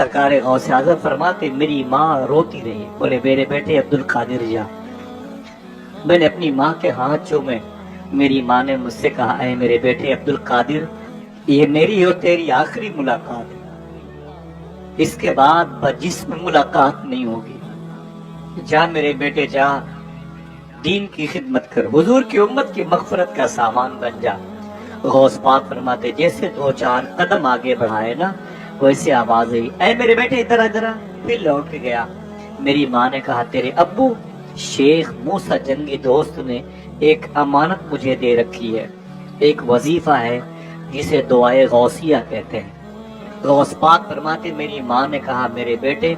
सरकार गौस आजम फरमाते मेरी माँ रोती रही, बोले मेरे बेटे अब्दुल कादिर जा। मैंने अपनी माँ के हाथ चूमे। मेरी माँ ने मुझसे कहा, ऐ मेरे बेटे अब्दुल कादिर, ये मेरी और तेरी आखिरी मुलाकात है, इसके बाद बजिस्म मुलाकात नहीं होगी। जा मेरे बेटे जा, दीन की खिदमत कर, हुजूर की उम्मत की मगफरत का सामान बन जा। गौस पाक फरमाते जैसे 2-4 कदम आगे बढ़ाए ना, वैसे आवाज आई, ऐ मेरे बेटे इधर इधर आ। फिर लौट के गया। मेरी माँ ने कहा, तेरे अब्बू शेख मूसा जंगी दोस्त ने एक अमानत मुझे दे रखी है, एक वजीफा है जिसे दुआए गौसिया कहते हैं। गौस पाक फरमाते मेरी माँ ने कहा, मेरे बेटे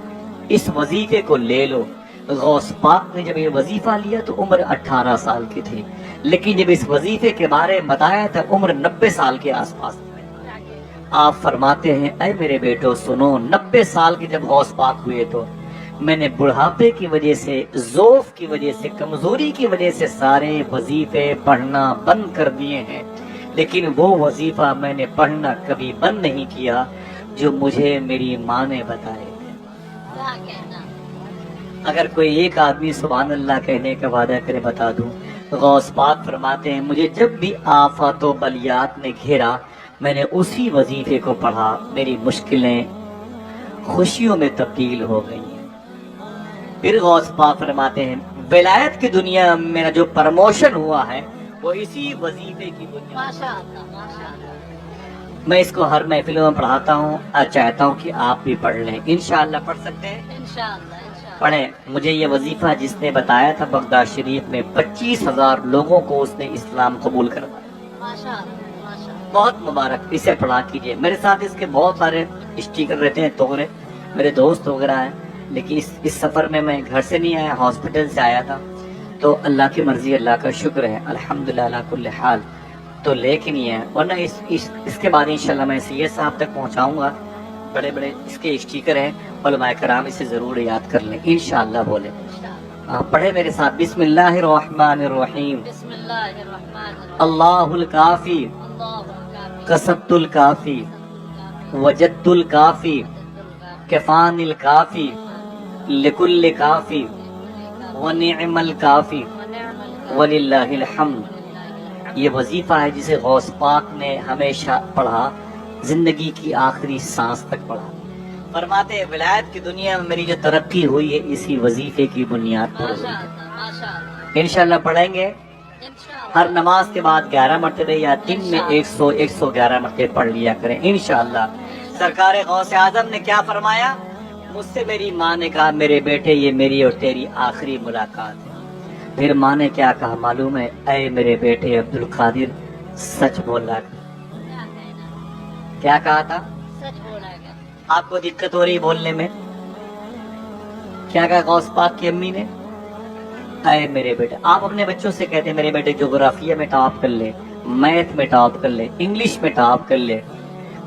इस वजीफे को ले लो। गौस पाक ने जब ये वजीफा लिया तो उम्र 18 साल की थी, लेकिन जब इस वजीफे के बारे में बताया था उम्र 90 साल के आसपास। आप फरमाते हैं, ऐ मेरे बेटो सुनो, 90 साल के जब गौस पाक हुए तो मैंने बुढ़ापे की वजह से, ज़ौफ की वजह से, कमजोरी की वजह से सारे वजीफे पढ़ना बंद कर दिए हैं, लेकिन वो वजीफा मैंने पढ़ना कभी बंद नहीं किया जो मुझे मेरी माँ ने बताए थे। अगर कोई एक आदमी सुभान अल्लाह कहने का वादा करे, बता दूं, गौस पाक फरमाते हैं मुझे जब भी आफत व बलियात ने घेरा मैंने उसी वजीफे को पढ़ा, मेरी मुश्किलें खुशियों में तब्दील हो गई हैं। फिर गौस पाक फरमाते हैं विलायत की दुनिया में मेरा जो प्रमोशन हुआ है वो इसी वजीफे की दुनिया। माशाअल्लाह, माशाअल्लाह। मैं इसको हर महफिलों में पढ़ाता हूँ और चाहता हूँ कि आप भी पढ़ लें। इंशाअल्लाह पढ़ सकते हैं, इंशाअल्लाह पढ़ें। मुझे ये वजीफा जिसने बताया था बगदाद शरीफ में 25,000 लोगों को उसने इस्लाम कबूल करवाया। बहुत मुबारक, इसे पढ़ा कीजिए। मेरे साथ इसके बहुत सारे स्टिकर रहते हैं, तोहरे मेरे दोस्त वगैरह हैं, लेकिन इस सफर में मैं घर से नहीं आया, हॉस्पिटल से आया था, तो अल्लाह की मर्जी, अल्लाह का शुक्र है, अल्हम्दुलिल्लाह अला कुल्ल हाल, तो लेके नहीं है। वरना इसके बाद इंशाल्लाह मैं सैयद साहब तक पहुंचाऊंगा। बड़े बड़े इसके स्टिकर हैं, उलमाए कराम इसे जरूर याद कर लें इंशाल्लाह। बोले आप पढ़े मेरे साथ, बिस्मिल्लाहिर्रहमानिर्रहीम। अल्लाहुल काफी कसबतुल काफी वजदतुल काफी कफानिल काफी लिकुल्ल काफी व निअमल काफी वलिल्लाहिल हम्द। ये वजीफा है जिसे गौस पाक ने हमेशा पढ़ा, जिंदगी की आखिरी सांस तक पढ़ा। फरमाते हैं विलायत की दुनिया में मेरी जो तरक्की हुई है इसी वजीफे की बुनियाद पर हुई। इंशाल्लाह पढ़ेंगे। हर नमाज के बाद 11 मरतबे या दिन में 111 मरतबे पढ़ लिया करें इंशाल्लाह। सरकार गौस आजम ने क्या फरमाया, मुझसे मेरी माँ ने कहा, मेरे बेटे ये मेरी और तेरी आखिरी मुलाकात है। फिर माँ ने क्या कहा मालूम है, ऐ मेरे बेटे अब्दुल कादिर सच बोला। क्या कहा था? सच बोला। आपको दिक्कत हो रही बोलने में? क्या कहा गौस पाक की अम्मी ने, ऐ मेरे बेटे, आप अपने बच्चों से कहते हैं मेरे बेटे ज्योग्राफिया में टॉप कर ले, मैथ में टॉप कर ले, इंग्लिश में टॉप कर ले।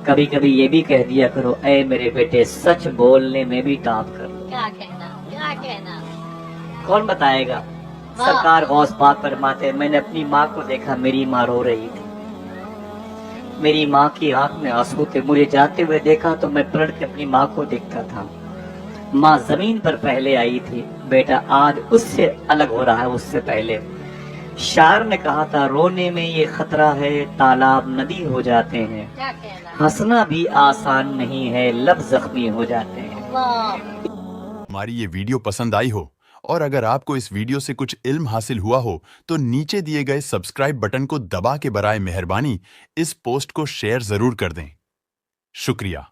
कभी कभी ये भी कह दिया करो, ऐ मेरे बेटे सच बोलने में भी टॉप कर ले। क्या कहना, क्या कहना, कौन बताएगा? सरकार गौस पाक फरमाते, मैंने अपनी माँ को देखा, मेरी माँ रो रही थी, मेरी माँ की आंख में आंसू थे। मुझे जाते हुए देखा तो मैं पलट के अपनी माँ को देखता था। माँ जमीन पर पहले आई थी, बेटा आज उससे अलग हो रहा है उससे पहले। शायर ने कहा था, रोने में ये खतरा है तालाब नदी हो जाते हैं, हंसना भी आसान नहीं है लब जख्मी हो जाते हैं। हमारी ये वीडियो पसंद आई हो और अगर आपको इस वीडियो से कुछ इल्म हासिल हुआ हो तो नीचे दिए गए सब्सक्राइब बटन को दबा के बराए मेहरबानी इस पोस्ट को शेयर जरूर कर दें। शुक्रिया।